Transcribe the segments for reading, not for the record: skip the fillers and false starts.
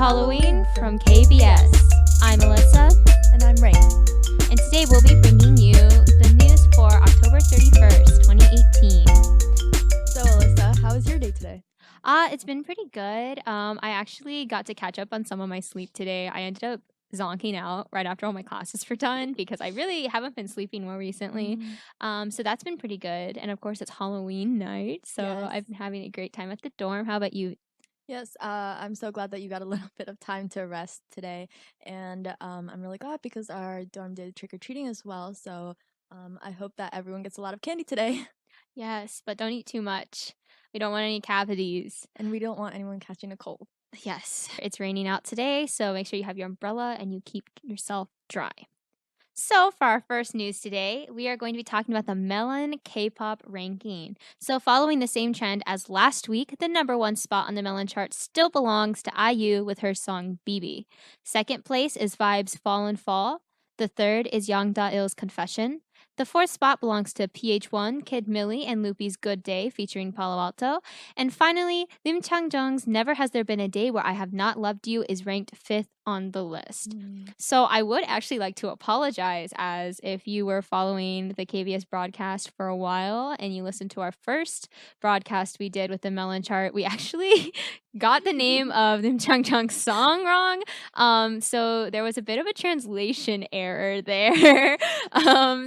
Halloween from KBS. I'm Alyssa. And I'm Rain. And today we'll be bringing you the news for October 31st, 2018. So Alyssa, how was your day today? It's been pretty good. I actually got to catch up on some of my sleep today. I ended up zonking out right after all my classes were done because I really haven't been sleeping well recently. So that's been pretty good. And of course, it's Halloween night, so Yes. I've been having a great time at the dorm. How about you? Yes, I'm so glad that you got a little bit of time to rest today. And I'm really glad because our dorm did trick-or-treating as well. So I hope that everyone gets a lot of candy today. Yes, but don't eat too much. We don't want any cavities. And we don't want anyone catching a cold. Yes, it's raining out today, so make sure you have your umbrella and you keep yourself dry. So, for our first news today, we are going to be talking about the Melon K-pop ranking. So, following the same trend as last week, the number one spot on the Melon chart still belongs to IU with her song BB. Second place is Vibe's Fall and Fall. The third is Yang Da-il's Confession. The fourth spot belongs to PH1, Kid Millie, and Loopy's Good Day featuring Palo Alto. And finally, Lim Chang-jung's Never Has There Been a Day Where I Have Not Loved You is ranked 5th on the list. So I would actually like to apologize, as if you were following the KBS broadcast for a while and you listened to our first broadcast we did with the Melon chart, we actually got the name of Lim Chang-jung's song wrong. So there was a bit of a translation error there.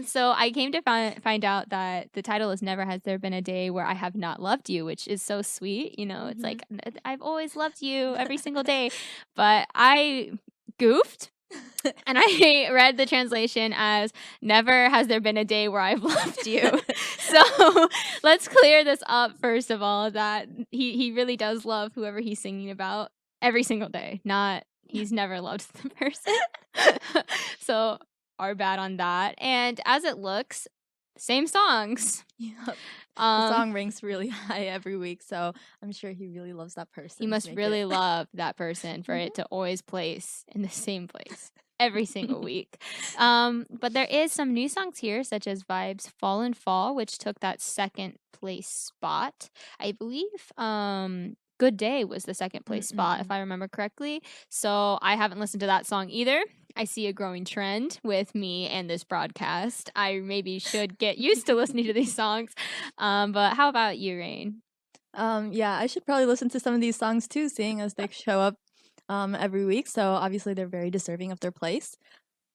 So I came to find out that the title is Never Has There Been a Day Where I Have Not Loved You, which is so sweet. You know, it's like, I've always loved you every single day. But I goofed and I read the translation as Never Has There Been a Day Where I've Loved You. So let's clear this up first of all, that he really does love whoever he's singing about every single day. Not he's never loved the person. So our bad on that. And as it looks, same songs. Yep. The song ranks really high every week, so I'm sure he really loves that person. He must really love that person for it to always place in the same place every single week. But there is some new songs here, such as Vibe's Fall and Fall, which took that second place spot. I believe Good Day was the second place spot, if I remember correctly. So I haven't listened to that song either. I see a growing trend with me and this broadcast. I maybe should get used to listening to these songs. But how about you, Rain? Yeah, I should probably listen to some of these songs too, seeing as they show up every week. So obviously they're very deserving of their place.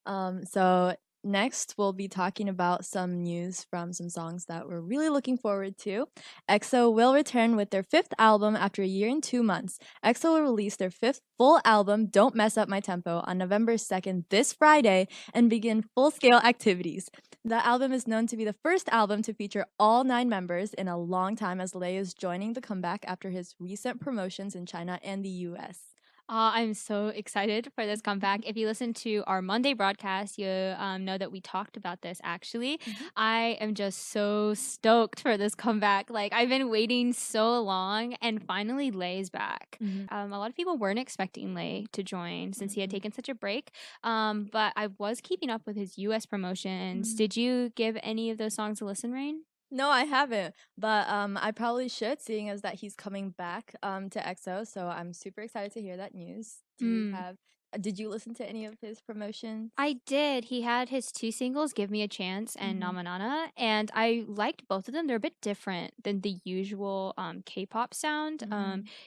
So next, we'll be talking about some news from some songs that we're really looking forward to. EXO will return with their 5th album after a year and 2 months. EXO will release their 5th full album, Don't Mess Up My Tempo, on November 2nd, this Friday, and begin full-scale activities. The album is known to be the first album to feature all 9 members in a long time, as Lay is joining the comeback after his recent promotions in China and the US. I'm so excited for this comeback. If you listen to our Monday broadcast, you know that we talked about this actually. I am just so stoked for this comeback. Like, I've been waiting so long, and finally Lay's back. A lot of people weren't expecting Lay to join since he had taken such a break. But I was keeping up with his US promotions. Did you give any of those songs a listen, Rain? No, I haven't, but I probably should, seeing as that he's coming back to EXO. So I'm super excited to hear that news. Did you listen to any of his promotions? I did. He had his 2 singles, Give Me a Chance and Namanana, and I liked both of them. They're a bit different than the usual K-pop sound.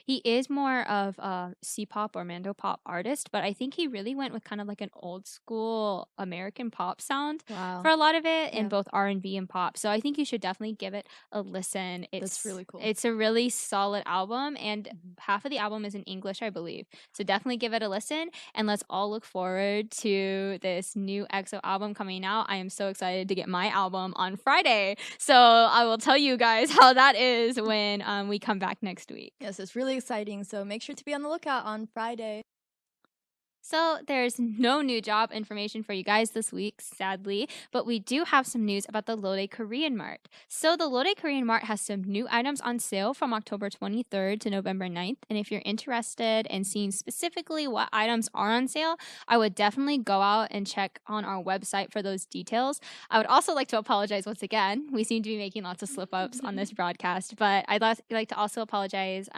He is more of a C-pop or Mando-pop artist, but I think he really went with kind of like an old school American pop sound for a lot of it, in both R&B and pop. So I think you should definitely give it a listen. That's really cool. It's a really solid album, and half of the album is in English, I believe. So definitely give it a listen. And let's all look forward to this new EXO album coming out. I am so excited to get my album on Friday. So I will tell you guys how that is when we come back next week. Yes, it's really exciting. So make sure to be on the lookout on Friday. So there's no new job information for you guys this week, sadly, but we do have some news about the Lode Korean Mart. So the Lode Korean Mart has some new items on sale from October 23rd to November 9th. And if you're interested in seeing specifically what items are on sale, I would definitely go out and check on our website for those details. I would also like to apologize once again. We seem to be making lots of slip ups on this broadcast, but I'd like to also apologize.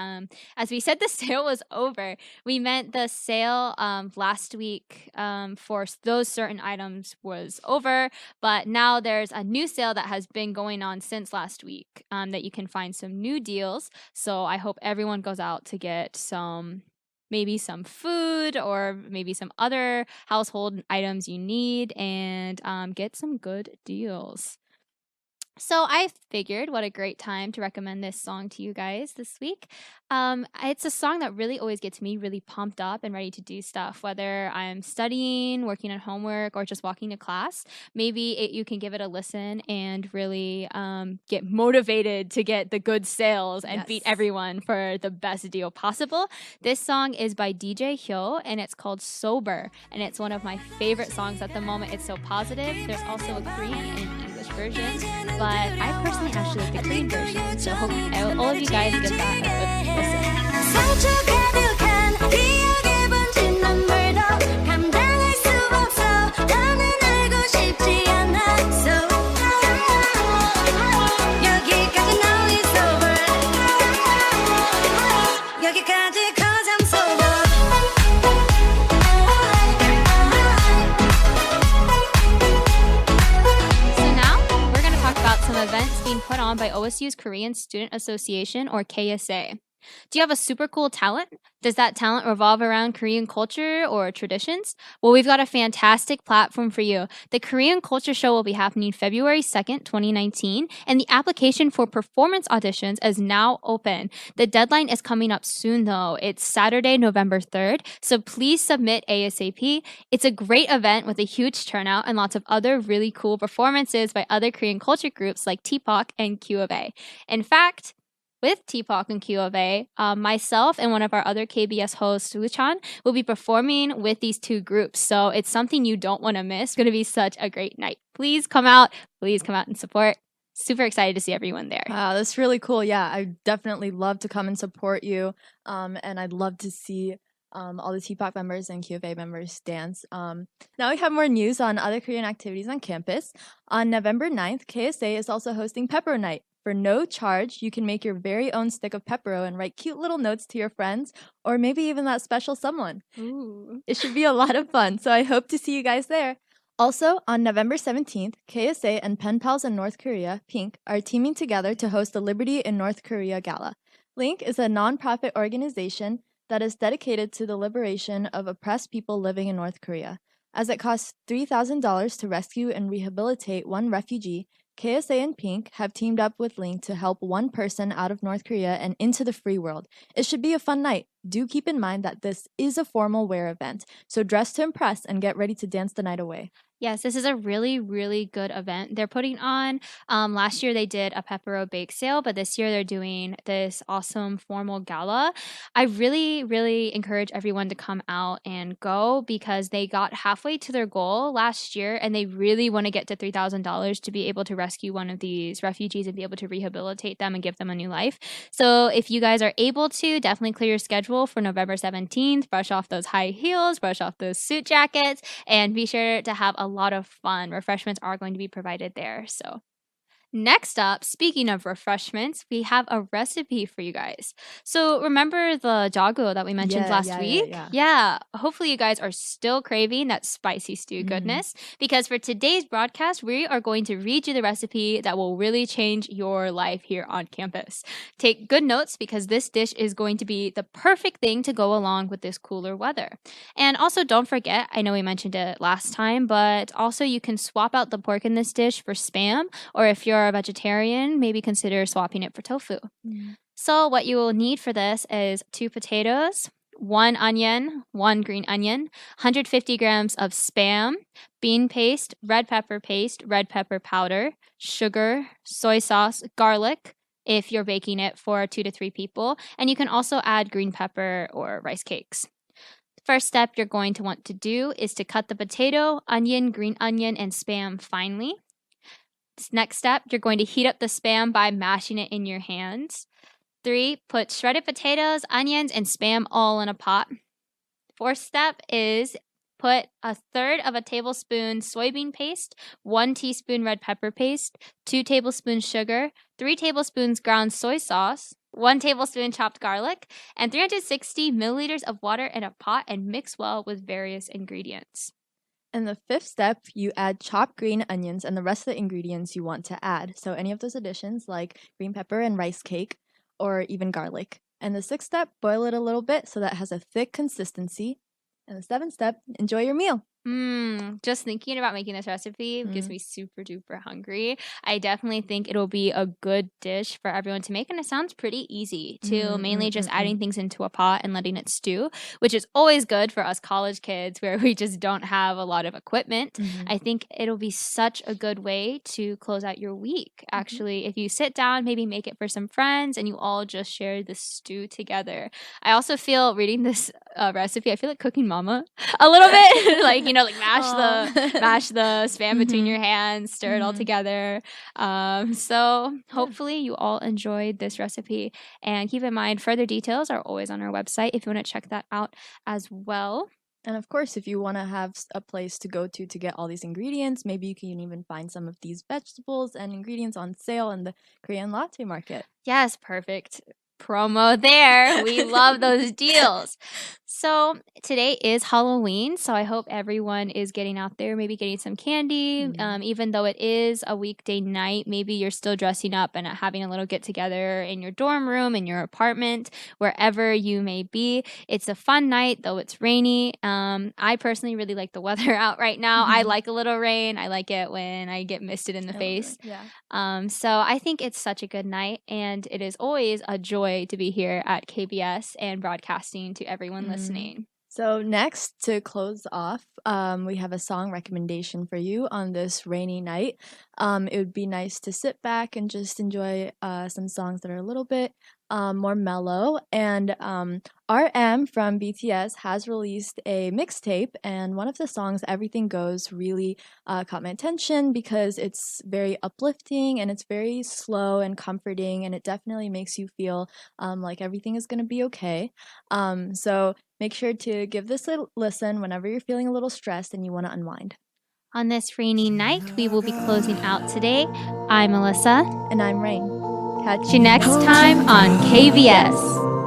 As we said, the sale was over. We meant the sale last week for those certain items was over, but now there's a new sale that has been going on since last week that you can find some new deals. So I hope everyone goes out to get maybe some food or maybe some other household items you need and get some good deals. So I figured what a great time to recommend this song to you guys this week. It's a song that really always gets me really pumped up and ready to do stuff, whether I'm studying, working on homework, or just walking to class. Maybe you can give it a listen and really get motivated to get the good sales and beat everyone for the best deal possible. This song is by DJ Hyo and it's called Sober, and it's one of my favorite songs at the moment. It's so positive. There's also a Korean and an English version, but I personally actually like the Korean version, so hope all of you guys get that a good listen. Events being put on by OSU's Korean Student Association, or KSA. Do you have a super cool talent? Does that talent revolve around Korean culture or traditions? Well, we've got a fantastic platform for you. The Korean Culture Show will be happening February 2nd, 2019, and the application for performance auditions is now open. The deadline is coming up soon, though. It's Saturday, November 3rd, so please submit ASAP. It's a great event with a huge turnout and lots of other really cool performances by other Korean culture groups like T-Pop and Q of A. In fact, with T-Pop and Q of A, myself and one of our other KBS hosts, Luchan, will be performing with these two groups. So it's something you don't want to miss. It's going to be such a great night. Please come out and support. Super excited to see everyone there. Wow, that's really cool. Yeah, I definitely love to come and support you. And I'd love to see all the T-Pop members and Q of A members dance. Now we have more news on other Korean activities on campus. On November 9th, KSA is also hosting Pepper Night. For no charge, you can make your very own stick of pepero and write cute little notes to your friends, or maybe even that special someone. Ooh. It should be a lot of fun, so I hope to see you guys there. Also, on November 17th, KSA and pen pals in North Korea, Pink, are teaming together to host the Liberty in North Korea Gala. Link is a non-profit organization that is dedicated to the liberation of oppressed people living in North Korea. As it costs $3,000 to rescue and rehabilitate one refugee, KSA and Pink have teamed up with Link to help one person out of North Korea and into the free world. It should be a fun night. Do keep in mind that this is a formal wear event, so dress to impress and get ready to dance the night away. Yes, this is a really, really good event they're putting on. Last year they did a Pepero bake sale, but this year they're doing this awesome formal gala. I really, really encourage everyone to come out and go because they got halfway to their goal last year and they really want to get to $3,000 to be able to rescue one of these refugees and be able to rehabilitate them and give them a new life. So if you guys are able to, definitely clear your schedule for November 17th. Brush off those high heels, brush off those suit jackets, and be sure to have a lot of fun. Refreshments are going to be provided there. So next up, speaking of refreshments, we have a recipe for you guys. So remember the jago that we mentioned last week? Yeah. Hopefully you guys are still craving that spicy stew goodness because for today's broadcast, we are going to read you the recipe that will really change your life here on campus. Take good notes because this dish is going to be the perfect thing to go along with this cooler weather. And also don't forget, I know we mentioned it last time, but also you can swap out the pork in this dish for Spam, or if you're a vegetarian, maybe consider swapping it for tofu. So what you will need for this is 2 potatoes, 1 onion, 1 green onion, 150 grams of Spam, bean paste, red pepper powder, sugar, soy sauce, garlic, if you're baking it for 2 to 3 people, and you can also add green pepper or rice cakes. First step you're going to want to do is to cut the potato, onion, green onion, and Spam finely. Next step, you're going to heat up the Spam by mashing it in your hands. 3, put shredded potatoes, onions, and Spam all in a pot. Fourth step is put 1/3 of a tablespoon soybean paste, 1 teaspoon red pepper paste, 2 tablespoons sugar, 3 tablespoons ground soy sauce, 1 tablespoon chopped garlic, and 360 milliliters of water in a pot and mix well with various ingredients. In the fifth step, you add chopped green onions and the rest of the ingredients you want to add. So any of those additions like green pepper and rice cake, or even garlic. And the sixth step, boil it a little bit so that it has a thick consistency. And the seventh step, enjoy your meal. Just thinking about making this recipe gives me super duper hungry. I definitely think it'll be a good dish for everyone to make, and it sounds pretty easy too. Mainly just adding things into a pot and letting it stew, which is always good for us college kids where we just don't have a lot of equipment. I think it'll be such a good way to close out your week. Actually, if you sit down, maybe make it for some friends, and you all just share the stew together. I also feel reading this recipe, I feel like cooking mama a little bit, like like mash the Spam between your hands, stir it all together. So hopefully you all enjoyed this recipe, and keep in mind further details are always on our website if you want to check that out as well. And of course, if you want to have a place to go to get all these ingredients, maybe you can even find some of these vegetables and ingredients on sale in the Korean latte market. Yes, perfect promo there. We love those deals. So today is Halloween, so I hope everyone is getting out there, maybe getting some candy. Even though it is a weekday night, maybe you're still dressing up and having a little get together in your dorm room, in your apartment, wherever you may be. It's a fun night, though it's rainy. I personally really like the weather out right now. I like a little rain. I like it when I get misted in the face. So I think it's such a good night, and it is always a joy to be here at KBS and broadcasting to everyone listening. So next, to close off, we have a song recommendation for you on this rainy night. It would be nice to sit back and just enjoy some songs that are a little bit more mellow. And RM from BTS has released a mixtape, and one of the songs, Everything Goes, really caught my attention because it's very uplifting and it's very slow and comforting, and it definitely makes you feel like everything is going to be okay. So make sure to give this a listen whenever you're feeling a little stressed and you want to unwind. On this rainy night, we will be closing out today. I'm Melissa. And I'm Rain. Catch you next time on KBS.